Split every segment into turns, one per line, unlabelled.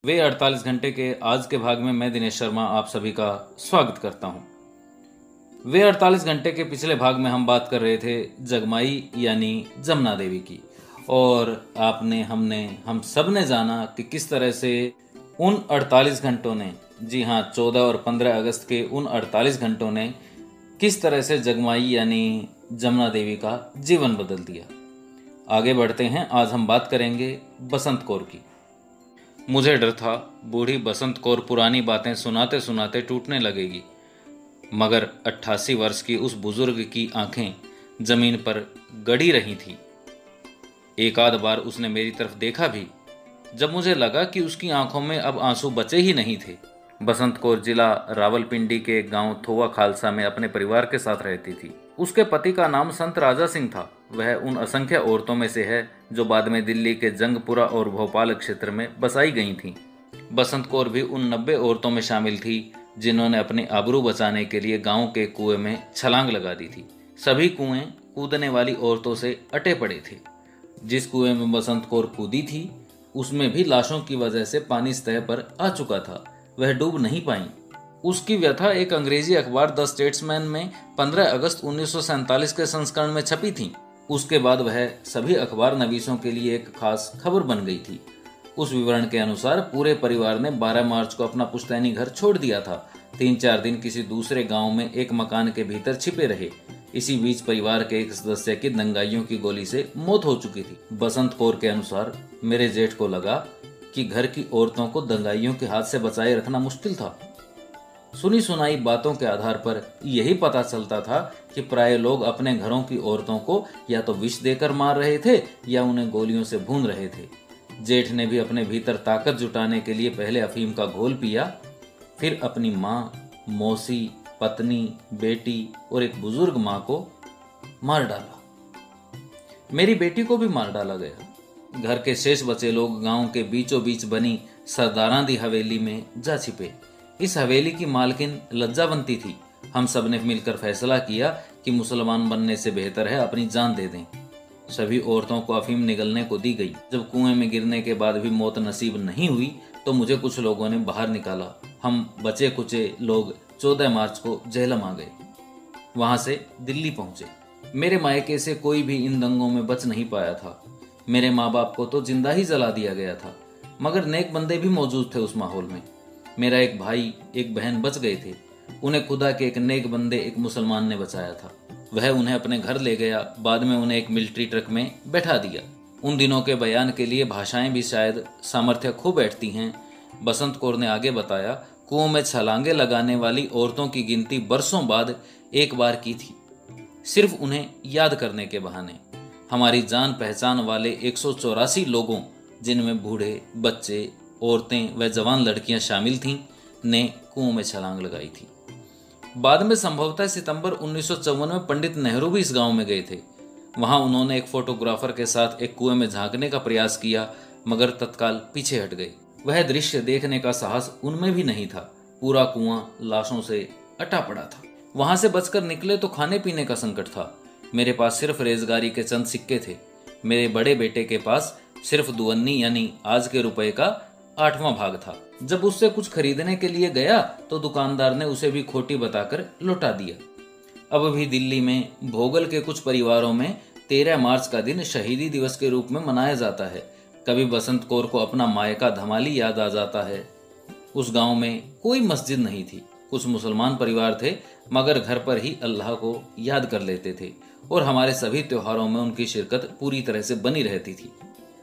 वे 48 घंटे के आज के भाग में मैं दिनेश शर्मा आप सभी का स्वागत करता हूं। वे 48 घंटे के पिछले भाग में हम बात कर रहे थे जगमाई यानी जमुना देवी की, और हम सब ने जाना कि किस तरह से उन 48 घंटों ने, जी हाँ 14 और 15 अगस्त के उन 48 घंटों ने किस तरह से जगमाई यानी जमुना देवी का जीवन बदल दिया। आगे बढ़ते हैं। आज हम बात करेंगे बसंत कौर की। मुझे डर था बूढ़ी बसंत कौर पुरानी बातें सुनाते सुनाते टूटने लगेगी, मगर 88 वर्ष की उस बुजुर्ग की आंखें जमीन पर गड़ी रही थीं। एक आध बार उसने मेरी तरफ देखा भी, जब मुझे लगा कि उसकी आंखों में अब आंसू बचे ही नहीं थे। बसंत कौर जिला रावलपिंडी के गांव थोवा खालसा में अपने परिवार के साथ रहती थी। उसके पति का नाम संत राजा सिंह था। वह उन असंख्य औरतों में से है जो बाद में दिल्ली के जंगपुरा और भोपाल क्षेत्र में बसाई गई थीं। बसंत कौर भी उन 90 औरतों में शामिल थी जिन्होंने अपनी आबरू बचाने के लिए गांव के कुएं में छलांग लगा दी थी। सभी कुएं कूदने वाली औरतों से अटे पड़े थे। जिस कुएं में बसंत कौर कूदी थी उसमें भी लाशों की वजह से पानी सतह पर आ चुका था। वह डूब नहीं पाई। उसकी व्यथा एक अंग्रेजी अखबार द स्टेट्समैन में 15 अगस्त 1947 के संस्करण में छपी थी। उसके बाद वह सभी अखबार नवीसों के लिए एक खास खबर बन गई थी। उस विवरण के अनुसार पूरे परिवार ने 12 मार्च को अपना पुश्तैनी घर छोड़ दिया था। 3-4 दिन किसी दूसरे गांव में एक मकान के भीतर छिपे रहे। इसी बीच परिवार के एक सदस्य की दंगाइयों की गोली से मौत हो चुकी थी। बसंत कौर के अनुसार मेरे जेठ को लगा कि घर की औरतों को दंगाइयों के हाथ से बचाए रखना मुश्किल था। सुनी सुनाई बातों के आधार पर यही पता चलता था कि प्राय लोग अपने घरों की औरतों को या तो विष देकर मार रहे थे या उन्हें गोलियों से भून रहे थे। जेठ ने भी अपने भीतर ताकत जुटाने के लिए पहले अफीम का घोल पिया, फिर अपनी माँ, मौसी, पत्नी, बेटी और एक बुजुर्ग माँ को मार डाला। मेरी बेटी को भी मार डाला गया। घर के शेष बचे लोग गांव के बीचों बीच बनी सरदारां दी हवेली में जा छिपे। इस हवेली की मालकिन लज्जावंती थी। हम सब ने मिलकर फैसला किया कि मुसलमान बनने से बेहतर है अपनी जान दे दें। सभी औरतों को अफीम निगलने को दी गई। जब कुएं में गिरने के बाद भी मौत नसीब नहीं हुई तो मुझे कुछ लोगों ने बाहर निकाला। हम बचे कुचे लोग 14 मार्च को झेलम आ गए। वहां से दिल्ली पहुंचे। मेरे मायके से कोई भी इन दंगों में बच नहीं पाया था। मेरे माँ बाप को तो जिंदा ही जला दिया गया था, मगर नेक बंदे भी मौजूद थे उस माहौल में। मेरा एक भाई एक बहन बच गए थे। उन्हें खुदा के एक नेक बंदे एक मुसलमान ने बचाया था। वह उन्हें अपने घर ले गया। बाद में उन्हें एक मिलिट्री ट्रक में बैठा दिया। उन दिनों के बयान के लिए भाषाएं भी शायद सामर्थ्य खो बैठती हैं। बसंत कौर ने आगे बताया, कुओं में छलांगे लगाने वाली औरतों की गिनती बरसों बाद एक बार की थी, सिर्फ उन्हें याद करने के बहाने। हमारी जान पहचान वाले 184 लोगों, जिनमें बूढ़े, बच्चे, औरतें व जवान लड़कियां शामिल थीं, ने कुओं में छलांग लगाई थी। बाद में संभवतः सितंबर 1954 में पंडित नेहरू भी इस गांव में गए थे। वहां उन्होंने एक फोटोग्राफर के साथ एक कुएं में झांकने का प्रयास किया, मगर तत्काल पीछे हट गए। वह दृश्य देखने का साहस उनमें भी नहीं था। पूरा कुआं लाशों से अटा पड़ा था। वहां से बचकर निकले तो खाने पीने का संकट था। मेरे पास सिर्फ रेजगारी के चंद सिक्के थे। मेरे बड़े बेटे के पास सिर्फ दुअन्नी यानी आज के रुपए का 8वां भाग था। जब उससे कुछ खरीदने के लिए गया तो दुकानदार ने उसे भी खोटी बताकर लौटा दिया। अब भी दिल्ली में भोगल के कुछ परिवारों में 13 मार्च का दिन शहीदी दिवस के रूप में मनाया जाता है। कभी बसंत कौर को अपना मायका धमाली याद आ जाता है। उस गांव में कोई मस्जिद नहीं थी। कुछ मुसलमान परिवार थे, मगर घर पर ही अल्लाह को याद कर लेते थे और हमारे सभी त्योहारों में उनकी शिरकत पूरी तरह से बनी रहती थी।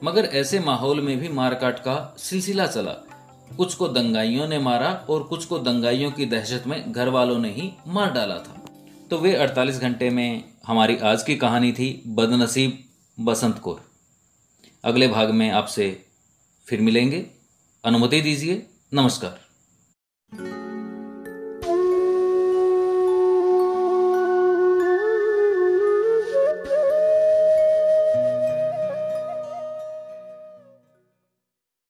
मगर ऐसे माहौल में भी मारकाट का सिलसिला चला। कुछ को दंगाइयों ने मारा और कुछ को दंगाइयों की दहशत में घर वालों ने ही मार डाला था। तो वे 48 घंटे में हमारी आज की कहानी थी बदनसीब बसंत कौर। अगले भाग में आपसे फिर मिलेंगे। अनुमति दीजिए। नमस्कार।